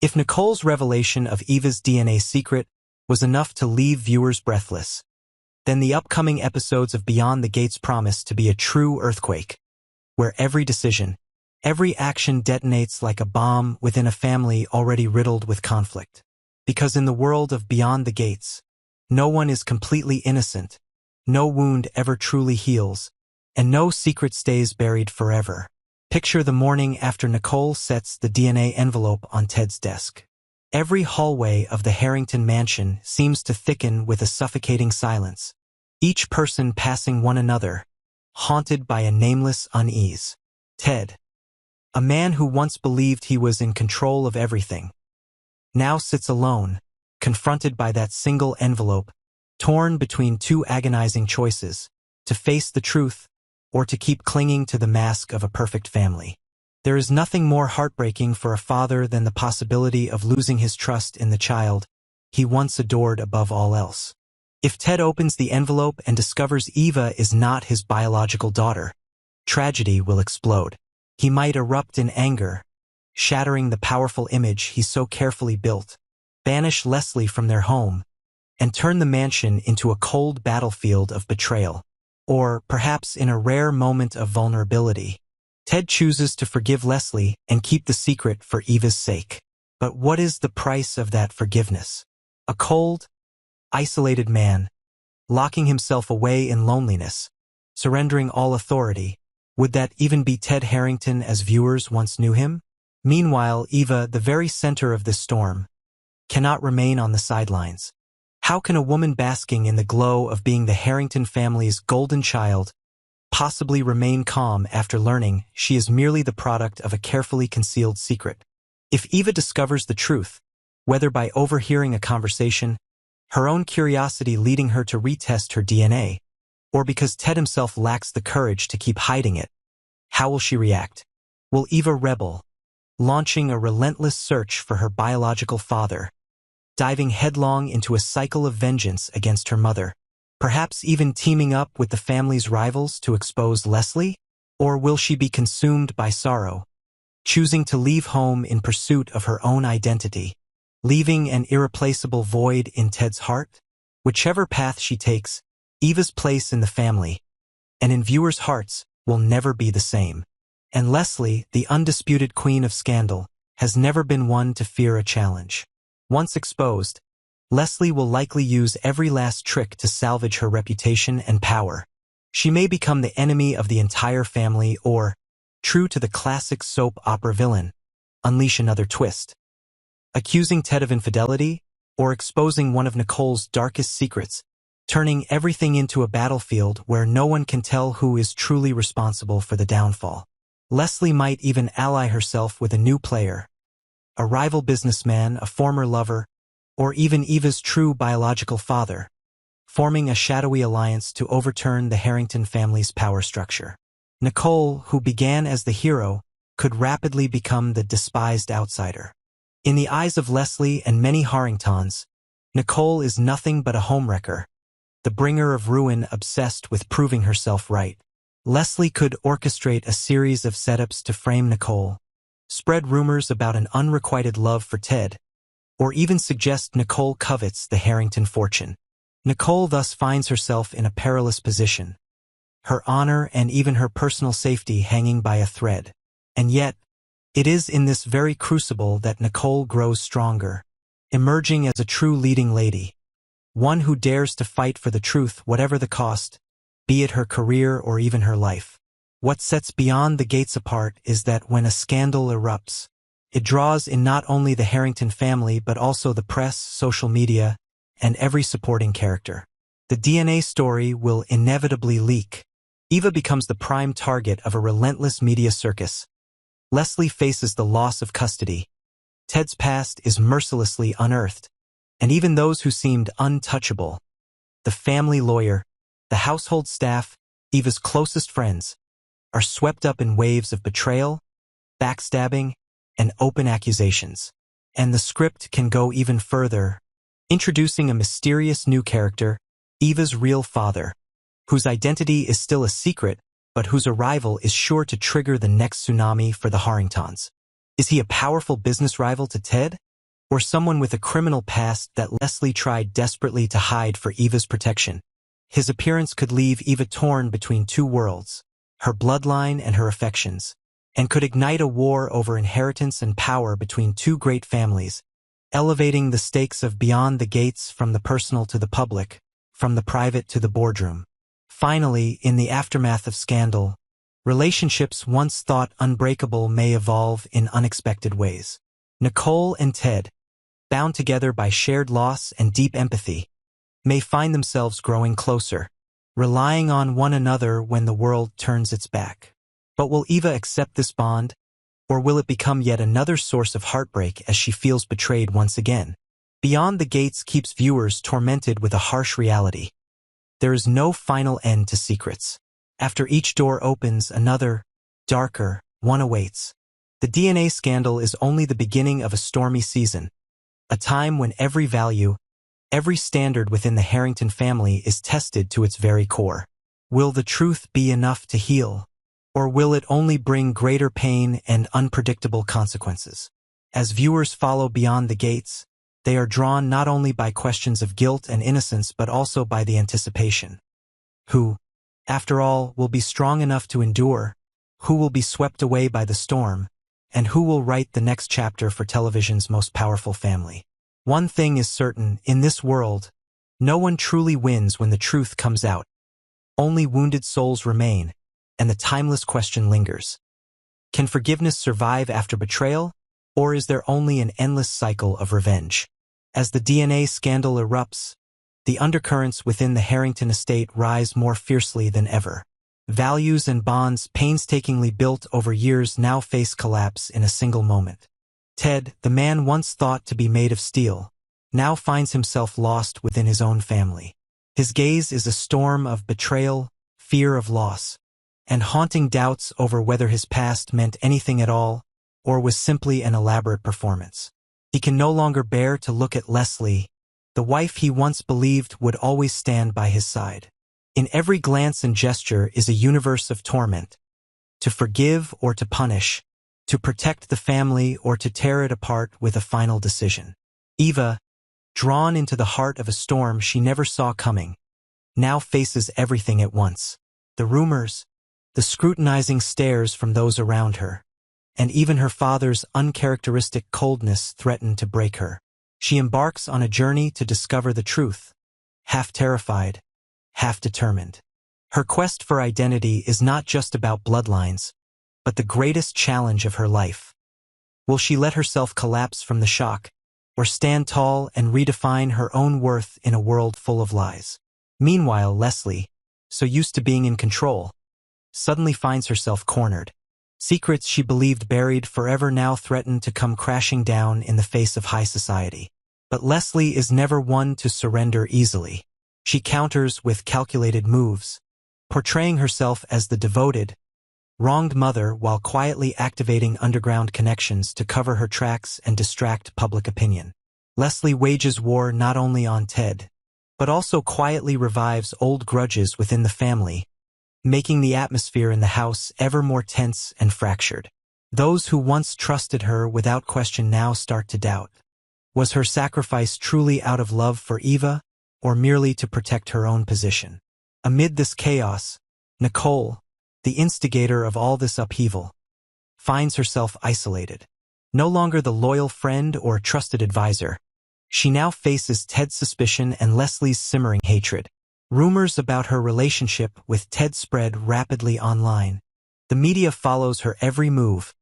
If Nicole's revelation of Eva's DNA secret was enough to leave viewers breathless, then the upcoming episodes of Beyond the Gates promise to be a true earthquake, where every decision, every action detonates like a bomb within a family already riddled with conflict. Because in the world of Beyond the Gates, no one is completely innocent, no wound ever truly heals, and no secret stays buried forever. Picture the morning after Nicole sets the DNA envelope on Ted's desk. Every hallway of the Harrington mansion seems to thicken with a suffocating silence, each person passing one another, haunted by a nameless unease. Ted, a man who once believed he was in control of everything, now sits alone, confronted by that single envelope, torn between two agonizing choices, to face the truth or to keep clinging to the mask of a perfect family. There is nothing more heartbreaking for a father than the possibility of losing his trust in the child he once adored above all else. If Ted opens the envelope and discovers Eva is not his biological daughter, tragedy will explode. He might erupt in anger, shattering the powerful image he so carefully built, banish Leslie from their home, and turn the mansion into a cold battlefield of betrayal. Or, perhaps in a rare moment of vulnerability, Ted chooses to forgive Leslie and keep the secret for Eva's sake. But what is the price of that forgiveness? A cold, isolated man, locking himself away in loneliness, surrendering all authority. Would that even be Ted Harrington as viewers once knew him? Meanwhile, Eva, the very center of this storm, cannot remain on the sidelines. How can a woman basking in the glow of being the Harrington family's golden child possibly remain calm after learning she is merely the product of a carefully concealed secret? If Eva discovers the truth, whether by overhearing a conversation, her own curiosity leading her to retest her DNA, or because Ted himself lacks the courage to keep hiding it, how will she react? Will Eva rebel, launching a relentless search for her biological father, diving headlong into a cycle of vengeance against her mother, perhaps even teaming up with the family's rivals to expose Leslie? Or will she be consumed by sorrow, choosing to leave home in pursuit of her own identity, leaving an irreplaceable void in Ted's heart? Whichever path she takes, Eva's place in the family, and in viewers' hearts, will never be the same. And Leslie, the undisputed queen of scandal, has never been one to fear a challenge. Once exposed, Leslie will likely use every last trick to salvage her reputation and power. She may become the enemy of the entire family or, true to the classic soap opera villain, unleash another twist. Accusing Ted of infidelity, or exposing one of Nicole's darkest secrets, turning everything into a battlefield where no one can tell who is truly responsible for the downfall. Leslie might even ally herself with a new player, a rival businessman, a former lover, or even Eva's true biological father, forming a shadowy alliance to overturn the Harrington family's power structure. Nicole, who began as the hero, could rapidly become the despised outsider. In the eyes of Leslie and many Harringtons, Nicole is nothing but a homewrecker, the bringer of ruin obsessed with proving herself right. Leslie could orchestrate a series of setups to frame Nicole, spread rumors about an unrequited love for Ted, or even suggest Nicole covets the Harrington fortune. Nicole thus finds herself in a perilous position, her honor and even her personal safety hanging by a thread. And yet, it is in this very crucible that Nicole grows stronger, emerging as a true leading lady, one who dares to fight for the truth whatever the cost, be it her career or even her life. What sets Beyond the Gates apart is that when a scandal erupts, it draws in not only the Harrington family but also the press, social media, and every supporting character. The DNA story will inevitably leak. Eva becomes the prime target of a relentless media circus. Leslie faces the loss of custody. Ted's past is mercilessly unearthed, and even those who seemed untouchable, the family lawyer, the household staff, Eva's closest friends, are swept up in waves of betrayal, backstabbing, and open accusations. And the script can go even further, introducing a mysterious new character, Eva's real father, whose identity is still a secret, but whose arrival is sure to trigger the next tsunami for the Harringtons. Is he a powerful business rival to Ted? or someone with a criminal past that Leslie tried desperately to hide for Eva's protection. His appearance could leave Eva torn between two worlds, her bloodline and her affections, and could ignite a war over inheritance and power between two great families, elevating the stakes of Beyond the Gates from the personal to the public, from the private to the boardroom. Finally, in the aftermath of scandal, relationships once thought unbreakable may evolve in unexpected ways. Nicole and Ted, bound together by shared loss and deep empathy, may find themselves growing closer, relying on one another when the world turns its back. But will Eva accept this bond, or will it become yet another source of heartbreak as she feels betrayed once again? Beyond the Gates keeps viewers tormented with a harsh reality. There is no final end to secrets. After each door opens, another, darker, one awaits. The DNA scandal is only the beginning of a stormy season, a time when every value, every standard within the Harrington family is tested to its very core. Will the truth be enough to heal, or will it only bring greater pain and unpredictable consequences? As viewers follow Beyond the Gates, they are drawn not only by questions of guilt and innocence but also by the anticipation. Who, after all, will be strong enough to endure? Who will be swept away by the storm? And who will write the next chapter for television's most powerful family? One thing is certain, in this world, no one truly wins when the truth comes out. Only wounded souls remain, and the timeless question lingers. Can forgiveness survive after betrayal, or is there only an endless cycle of revenge? As the DNA scandal erupts, the undercurrents within the Harrington estate rise more fiercely than ever. Values and bonds painstakingly built over years now face collapse in a single moment. Ted, the man once thought to be made of steel, now finds himself lost within his own family. His gaze is a storm of betrayal, fear of loss, and haunting doubts over whether his past meant anything at all, or was simply an elaborate performance. He can no longer bear to look at Leslie, the wife he once believed would always stand by his side. In every glance and gesture is a universe of torment. To forgive or to punish, to protect the family or to tear it apart with a final decision. Eva, drawn into the heart of a storm she never saw coming, now faces everything at once. The rumors, the scrutinizing stares from those around her, and even her father's uncharacteristic coldness threaten to break her. She embarks on a journey to discover the truth, half terrified, half determined. Her quest for identity is not just about bloodlines, but the greatest challenge of her life. Will she let herself collapse from the shock, or stand tall and redefine her own worth in a world full of lies? Meanwhile, Leslie, so used to being in control, suddenly finds herself cornered. Secrets she believed buried forever now threaten to come crashing down in the face of high society. But Leslie is never one to surrender easily. She counters with calculated moves, portraying herself as the devoted, wronged mother while quietly activating underground connections to cover her tracks and distract public opinion. Leslie wages war not only on Ted, but also quietly revives old grudges within the family, making the atmosphere in the house ever more tense and fractured. Those who once trusted her without question now start to doubt. Was her sacrifice truly out of love for Eva, or merely to protect her own position? Amid this chaos, Nicole, the instigator of all this upheaval, finds herself isolated. No longer the loyal friend or trusted advisor, she now faces Ted's suspicion and Leslie's simmering hatred. Rumors about her relationship with Ted spread rapidly online. The media follows her every move,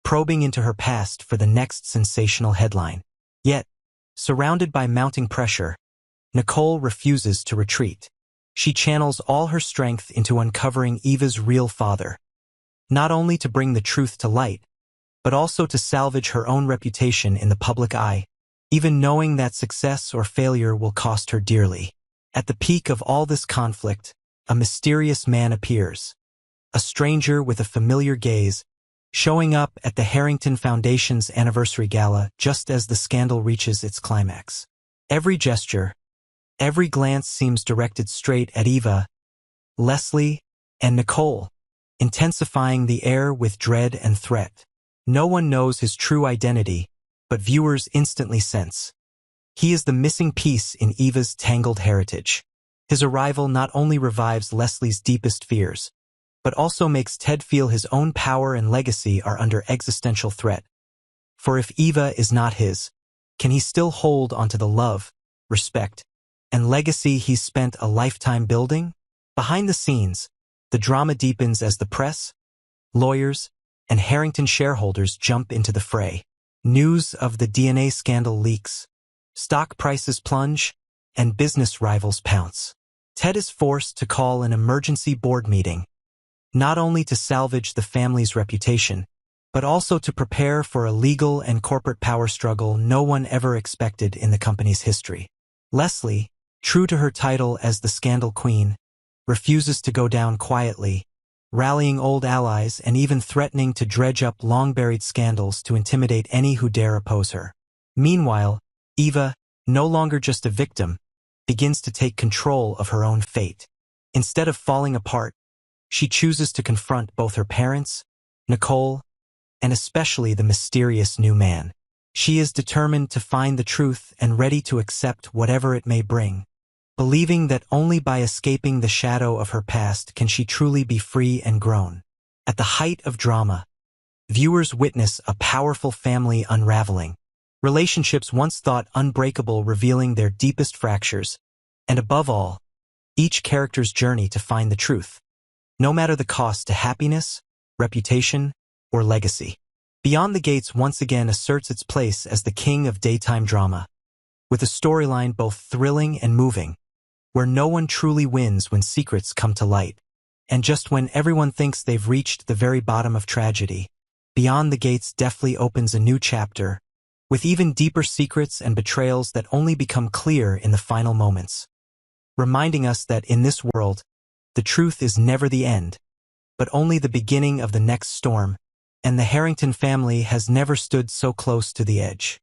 probing into her past for the next sensational headline. Yet, surrounded by mounting pressure, Nicole refuses to retreat. She channels all her strength into uncovering Eva's real father, not only to bring the truth to light, but also to salvage her own reputation in the public eye, even knowing that success or failure will cost her dearly. At the peak of all this conflict, a mysterious man appears, a stranger with a familiar gaze, showing up at the Harrington Foundation's anniversary gala just as the scandal reaches its climax. Every gesture, every glance seems directed straight at Eva, Leslie, and Nicole, intensifying the air with dread and threat. No one knows his true identity, but viewers instantly sense. He is the missing piece in Eva's tangled heritage. His arrival not only revives Leslie's deepest fears, but also makes Ted feel his own power and legacy are under existential threat. For if Eva is not his, can he still hold onto the love, respect, and legacy he's spent a lifetime building? Behind the scenes, the drama deepens as the press, lawyers, and Harrington shareholders jump into the fray. News of the DNA scandal leaks, stock prices plunge, and business rivals pounce. Ted is forced to call an emergency board meeting, not only to salvage the family's reputation, but also to prepare for a legal and corporate power struggle no one ever expected in the company's history. Leslie, true to her title as the scandal queen, refuses to go down quietly, rallying old allies and even threatening to dredge up long-buried scandals to intimidate any who dare oppose her. Meanwhile, Eva, no longer just a victim, begins to take control of her own fate. Instead of falling apart, she chooses to confront both her parents, Nicole, and especially the mysterious new man. She is determined to find the truth and ready to accept whatever it may bring, believing that only by escaping the shadow of her past can she truly be free and grown. At the height of drama, viewers witness a powerful family unraveling, relationships once thought unbreakable revealing their deepest fractures, and above all, each character's journey to find the truth, no matter the cost to happiness, reputation, or legacy. Beyond the Gates once again asserts its place as the king of daytime drama, with a storyline both thrilling and moving, where no one truly wins when secrets come to light, and just when everyone thinks they've reached the very bottom of tragedy, Beyond the Gates deftly opens a new chapter, with even deeper secrets and betrayals that only become clear in the final moments, reminding us that in this world, the truth is never the end, but only the beginning of the next storm, and the Harrington family has never stood so close to the edge.